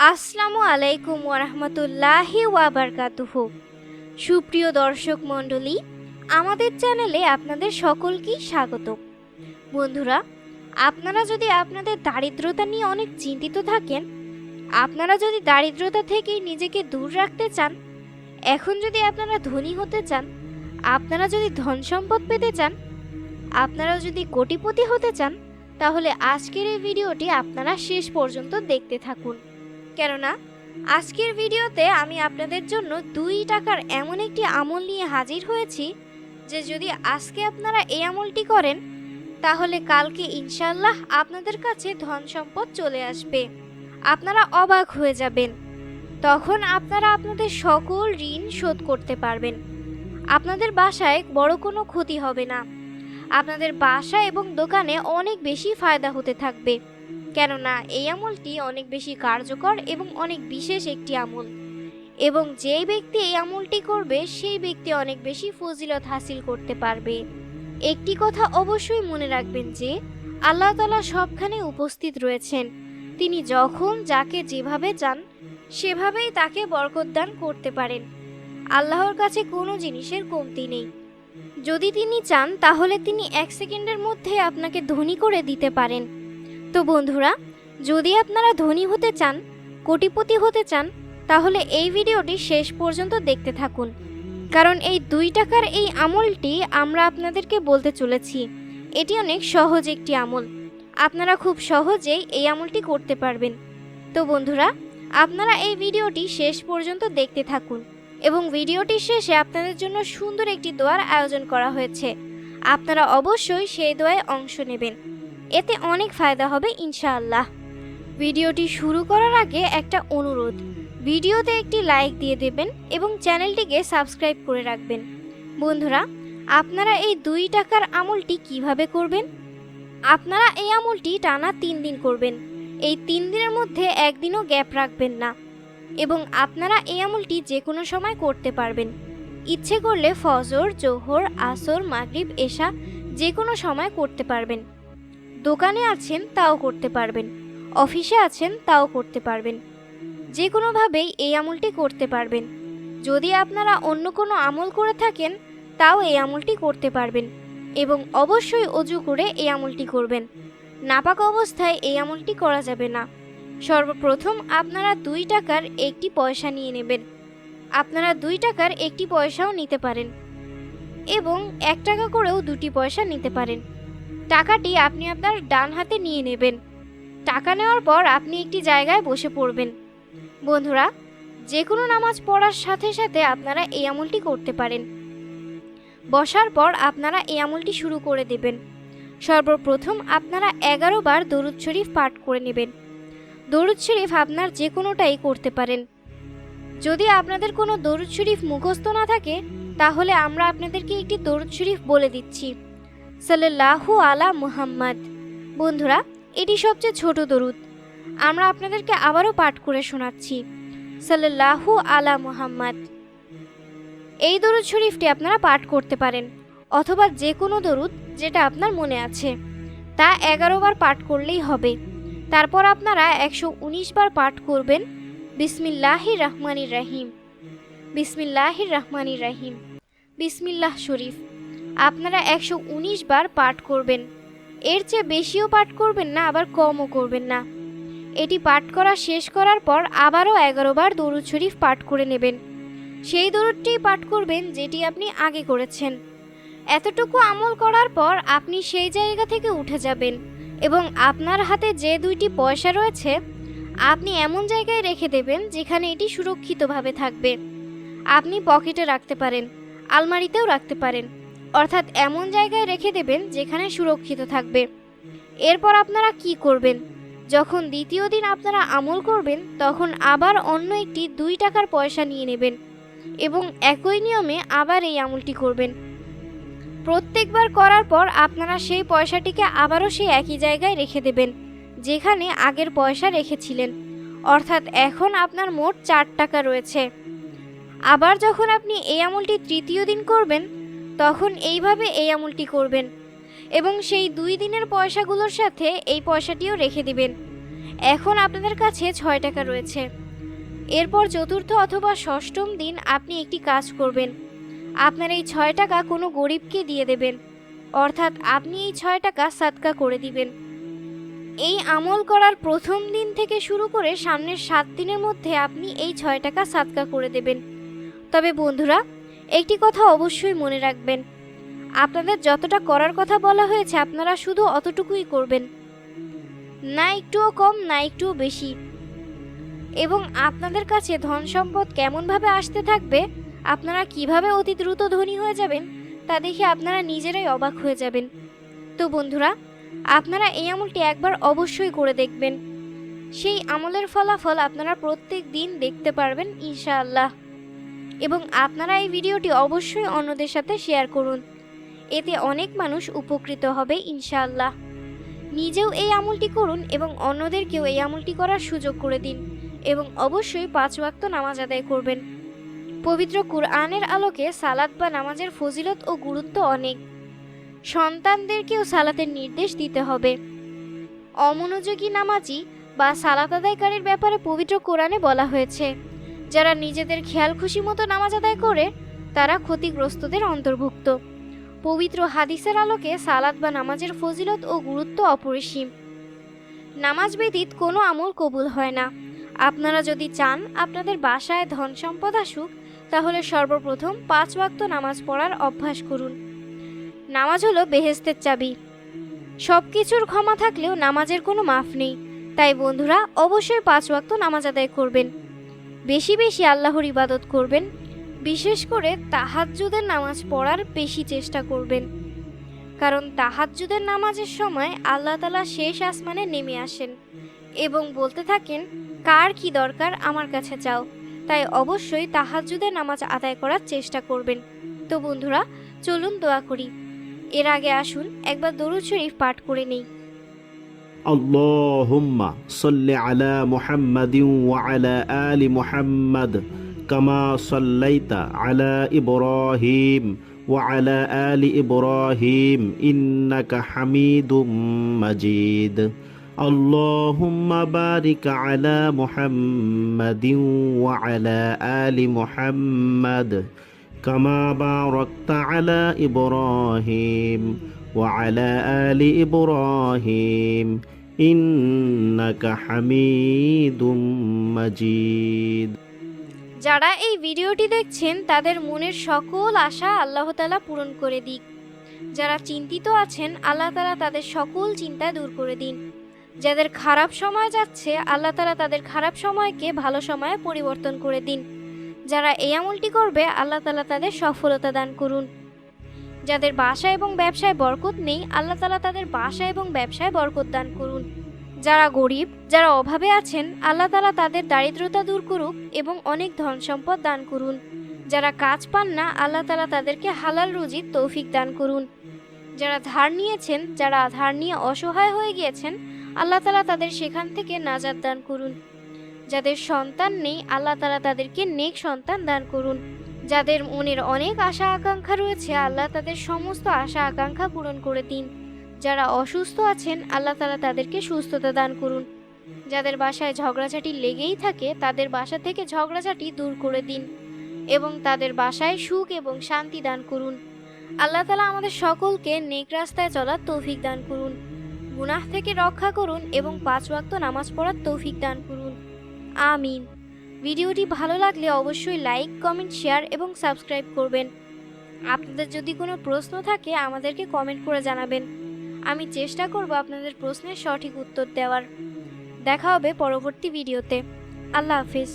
আসসালামু আলাইকুম ওয়ারাহমাতুল্লাহি ওয়াবারকাতুহু। সুপ্রিয় দর্শক মণ্ডলী, আমাদের চ্যানেলে আপনাদের সকলকেই স্বাগত। বন্ধুরা, আপনারা যদি আপনাদের দারিদ্রতা নিয়ে অনেক চিন্তিত থাকেন, আপনারা যদি দারিদ্রতা থেকে নিজেকে দূর রাখতে চান, এখন যদি আপনারা ধনী হতে চান, আপনারা যদি ধন সম্পদ পেতে চান, আপনারা যদি কোটিপতি হতে চান, তাহলে আজকের এই ভিডিওটি আপনারা শেষ পর্যন্ত দেখতে থাকুন। কেননা আজকের ভিডিওতে আমি আপনাদের জন্য 2 টাকার এমন একটি আমল নিয়ে হাজির হয়েছি যে যদি আজকে আপনারা এই আমলটি করেন, তাহলে কালকে ইনশাআল্লাহ আপনাদের কাছে ধন সম্পদ চলে আসবে। আপনারা অবাক হয়ে যাবেন। তখন আপনারা আপনাদের সকল ঋণ শোধ করতে পারবেন। আপনাদের বাসায় বড় কোনো ক্ষতি হবে না। আপনাদের বাসা এবং দোকানে অনেক বেশি ফায়দা হতে থাকবে। কেননা এই আমলটি অনেক বেশি কার্যকর এবং অনেক বিশেষ একটি আমল, এবং যেই ব্যক্তি এই আমলটি করবে সেই ব্যক্তি অনেক বেশি ফজিলত হাসিল করতে পারবে। একটি কথা অবশ্যই মনে রাখবেন যে আল্লাহ তাআলা সবখানে উপস্থিত রয়েছেন। তিনি যখন যাকে যেভাবে চান সেভাবেই তাকে বরকত দান করতে পারেন। আল্লাহর কাছে কোনো জিনিসের কমতি নেই। যদি তিনি চান তাহলে তিনি 1 সেকেন্ডের মধ্যে আপনাকে ধনী করে দিতে পারেন। তো বন্ধুরা, যদি আপনারা ধনী হতে চান, কোটিপতি হতে চান, তাহলে এই ভিডিওটি শেষ পর্যন্ত দেখতে থাকুন। কারণ এই 2 টাকার এই আমলটি আমরা আপনাদেরকে বলতে চলেছি, এটি অনেক সহজ একটি আমল। আপনারা খুব সহজেই এই আমলটি করতে পারবেন। তো বন্ধুরা, আপনারা এই ভিডিওটি শেষ পর্যন্ত দেখতে থাকুন, এবং ভিডিওটির শেষে আপনাদের জন্য সুন্দর একটি দোয়ার আয়োজন করা হয়েছে। আপনারা অবশ্যই সেই দোয়ায় অংশ নেবেন, এতে অনেক ফায়দা হবে ইনশাআল্লাহ। ভিডিওটি শুরু করার আগে একটা অনুরোধ, ভিডিওতে একটি লাইক দিয়ে দেবেন এবং চ্যানেলটিকে সাবস্ক্রাইব করে রাখবেন। বন্ধুরা, আপনারা এই 2 টাকার আমলটি কিভাবে করবেন? আপনারা এই আমলটি টানা 3 দিন করবেন। এই 3 দিনের মধ্যে একদিনও গ্যাপ রাখবেন না, এবং আপনারা এই আমলটি যে কোনো সময় করতে পারবেন। ইচ্ছে করলে ফজর, জোহর, আসর, মাগরিব, এশা যে কোনো সময় করতে পারবেন। দোকানে আছেন তাও করতে পারবেন, অফিসে আছেন তাও করতে পারবেন, যে কোনোভাবেই এই আমলটি করতে পারবেন। যদি আপনারা অন্য কোনো আমল করে থাকেন তাও এই আমলটি করতে পারবেন, এবং অবশ্যই অজু করে এই আমলটি করবেন। নাপাক অবস্থায় এই আমলটি করা যাবে না। সর্বপ্রথম আপনারা 2 টাকার একটি পয়সা নিয়ে নেবেন। আপনারা 2 টাকার একটি পয়সাও নিতে পারেন, এবং 1 টাকা করেও 2টি পয়সা নিতে পারেন। টাকাটি আপনি আপনার ডান হাতে নিয়ে নেবেন। টাকা নেওয়ার পর আপনি একটি জায়গায় বসে পড়বেন। বন্ধুরা, যে কোনো নামাজ পড়ার সাথে সাথে আপনারা এই আমলটি করতে পারেন। বসার পর আপনারা এই আমলটি শুরু করে দেবেন। সর্বপ্রথম আপনারা 11 বার দরুদ শরীফ পাঠ করে নেবেন। দরুদ শরীফ আপনার যে কোনোটাই করতে পারেন। যদি আপনাদের কোনো দরুদ শরীফ মুখস্থ না থাকে, তাহলে আমরা আপনাদেরকে একটি দরুদ শরীফ বলে দিচ্ছি, সাল্লাল্লাহু আলা মুহাম্মদ। বন্ধুরা, এটি সবচেয়ে ছোট দরুদ। আমরা আপনাদেরকে আবারও পাঠ করে শোনাচ্ছি, সাল্লাল্লাহু আলা মুহাম্মদ। এই দরুদ শরীফটি আপনারা পাঠ করতে পারেন, অথবা যে কোনো দরুদ যেটা আপনার মনে আছে, তা 11 বার পাঠ করলেই হবে। তারপর আপনারা 119 বার পাঠ করবেন বিসমিল্লাহির রহমানির রহিম, বিসমিল্লাহির রহমানির রহিম, বিসমিল্লাহ শরীফ। আপনারা 119 বার পাঠ করবেন। এর চেয়ে বেশিও পাঠ করবেন না, আবার কমও করবেন না। এটি পাঠ করা শেষ করার পর আবারও 11 বার দরুদ শরীফ পাঠ করে নেবেন। সেই দরুদটিই পাঠ করবেন যেটি আপনি আগে করেছেন। এতটুকু আমল করার পর আপনি সেই জায়গা থেকে উঠে যাবেন, এবং আপনার হাতে যে 2টি পয়সা রয়েছে আপনি এমন জায়গায় রেখে দেবেন যেখানে এটি সুরক্ষিতভাবে থাকবে। আপনি পকেটে রাখতে পারেন, আলমারিতেও রাখতে পারেন, অর্থাৎ এমন জায়গায় রেখে দেবেন যেখানে সুরক্ষিত থাকবে। এরপর আপনারা কি করবেন? যখন দ্বিতীয় দিন আপনারা আমল করবেন, তখন আবার অন্য একটি 2 টাকার পয়সা নিয়ে নেবেন, এবং একই নিয়মে আবার এই আমলটি করবেন। প্রত্যেকবার করার পর আপনারা সেই পয়সাটিকে আবারও সেই একই জায়গায় রেখে দেবেন যেখানে আগের পয়সা রেখেছিলেন, অর্থাৎ এখন আপনার মোট 4 টাকা রয়েছে। আবার যখন আপনি এই আমলটি তৃতীয় দিন করবেন, তখন এইভাবে এই আমলটি করবেন, এবং সেই 2 দিনের পয়সাগুলোর সাথে এই পয়সাটিও রেখে দিবেন। এখন আপনাদের কাছে 6 টাকা রয়েছে। এরপর চতুর্থ অথবা ষষ্ঠম দিন আপনি একটি কাজ করবেন। আপনার এই 6 টাকা কোনো গরিবকে দিয়ে দেবেন, অর্থাৎ আপনি এই 6 টাকা সাদকা করে দিবেন। এই আমল করার প্রথম দিন থেকে শুরু করে সামনের 7 দিনের মধ্যে আপনি এই 6 টাকা সাদকা করে দেবেন। তবে বন্ধুরা, একটি কথা অবশ্যই মনে রাখবেন, আপনাদের যতটা করার কথা বলা হয়েছে আপনারা শুধু অতটুকুই করবেন, না একটুও কম না একটুও বেশি। এবং আপনাদের কাছে ধন সম্পদ কেমনভাবে আসতে থাকবে, আপনারা কিভাবে অতি দ্রুত ধনী হয়ে যাবেন তা দেখে আপনারা নিজেরাই অবাক হয়ে যাবেন। তো বন্ধুরা, আপনারা এই আমলটি একবার অবশ্যই করে দেখবেন। সেই আমলের ফলাফল আপনারা প্রত্যেক দিন দেখতে পারবেন ইনশাআল্লাহ। এবং আপনারা এই ভিডিওটি অবশ্যই অন্যদের সাথে শেয়ার করুন, এতে অনেক মানুষ উপকৃত হবে ইনশাআল্লাহ। নিজেও এই আমলটি করুন এবং অন্যদেরকেও এই আমলটি করার সুযোগ করে দিন, এবং অবশ্যই 5 ওয়াক্ত নামাজ আদায় করবেন। পবিত্র কুরআনের আলোকে সালাত বা নামাজের ফজিলত ও গুরুত্ব অনেক। সন্তানদেরকেও সালাতের নির্দেশ দিতে হবে। অমনোযোগী নামাজি বা সালাত আদায়কারীর ব্যাপারে পবিত্র কোরআনে বলা হয়েছে, যারা নিজেদের খেয়াল খুশি মতো নামাজ আদায় করে তারা ক্ষতিগ্রস্তদের অন্তর্ভুক্ত। পবিত্র হাদিসের আলোকে সালাত বা নামাজের ফজিলত ও গুরুত্ব অপরিসীম। নামাজ ব্যতীত কোনো আমল কবুল হয় না। আপনারা যদি চান আপনাদের বাসায় ধন সম্পদ আসুক, তাহলে সর্বপ্রথম 5 ওয়াক্ত নামাজ পড়ার অভ্যাস করুন। নামাজ হলো বেহেশতের চাবি। সব কিছুর ক্ষমা থাকলেও নামাজের কোনো মাফ নেই। তাই বন্ধুরা, অবশ্যই 5 ওয়াক্ত নামাজ আদায় করবেন, বেশি বেশি আল্লাহর ইবাদত করবেন, বিশেষ করে তাহাজ্জুদের নামাজ পড়ার বেশি চেষ্টা করবেন। কারণ তাহাজ্জুদের নামাজের সময় আল্লাহ তাআলা শেষ আসমানে নেমে আসেন এবং বলতে থাকেন, কার কি দরকার আমার কাছে চাও। তাই অবশ্যই তাহাজ্জুদের নামাজ আদায় করার চেষ্টা করবেন। তো বন্ধুরা, চলুন দোয়া করি। এর আগে আসুন একবার দরুদ শরীফ পাঠ করে নেই। আল্লাহুম্মা সাল্লি আলা মুহাম্মাদিন ওয়া আলা আলি মুহাম্মাদ কামা সাল্লাইতা আলা ইব্রাহিম ওয়া আলা আলি ইব্রাহিম ইন্নাকা হামিদুম মাজিদ। আল্লাহুম্মা বারিক আলা মুহাম্মাদিন ওয়া আলা আলি মুহাম্মাদ কামা বারাকতা আলা ইব্রাহিম ওয়া আলা আলি ইব্রাহিম ইন্নাকা হামিদুম মাজিদ। যারা এই ভিডিওটি দেখছেন তাদের মনের সকল আশা আল্লাহ তাআলা পূরণ করে দিক। যারা চিন্তিত আছেন আল্লাহ তাআলা তাদের সকল চিন্তা দূর করে দিন। যাদের খারাপ সময় যাচ্ছে আল্লাহ তাআলা তাদের খারাপ সময়কে ভালো সময়ে পরিবর্তন করে দিন। যারা এই আমলটি করবে আল্লাহ তাআলা তাদের সফলতা দান করুন। যাদের বাসা এবং ব্যবসায় বরকত নেই আল্লাহ তাআলা তাদের বাসা এবং ব্যবসায় বরকত দান করুন। যারা গরিব, যারা অভাবে আছেন আল্লাহ তাআলা তাদের দারিদ্রতা দূর করুক এবং অনেক ধন সম্পদ দান করুন। যারা কাজ পান না আল্লাহ তাআলা তাদেরকে হালাল রুজির তৌফিক দান করুন। যারা ধার নিয়েছেন, যারা ধার নিয়ে অসহায় হয়ে গিয়েছেন আল্লাহ তাআলা তাদের সেখান থেকে নাজাত দান করুন। যাদের সন্তান নেই আল্লাহ তাআলা তাদেরকে নেক সন্তান দান করুন। যাদের মনের অনেক আশা আকাঙ্ক্ষা রয়েছে আল্লাহ তাদের সমস্ত আশা আকাঙ্ক্ষা পূরণ করে দিন। যারা অসুস্থ আছেন আল্লাহ তাআলা তাদেরকে সুস্থতা দান করুন। যাদের বাসায় ঝগড়াঝাটি লেগেই থাকে তাদের বাসা থেকে ঝগড়াঝাটি দূর করে দিন এবং তাদের বাসায় সুখ এবং শান্তি দান করুন। আল্লাহ তাআলা আমাদের সকলকে নেক রাস্তায় চলার তৌফিক দান করুন, গুনাহ থেকে রক্ষা করুন এবং 5 ওয়াক্ত নামাজ পড়ার তৌফিক দান করুন। আমিন। ভিডিওটি ভালো লাগলে অবশ্যই লাইক, কমেন্ট, শেয়ার এবং সাবস্ক্রাইব করবেন। আপনাদের যদি কোনো প্রশ্ন থাকে আমাদেরকে কমেন্ট করে জানাবেন। আমি চেষ্টা করব আপনাদের প্রশ্নের সঠিক উত্তর দেওয়ার। দেখা হবে পরবর্তী ভিডিওতে। আল্লাহ হাফিজ।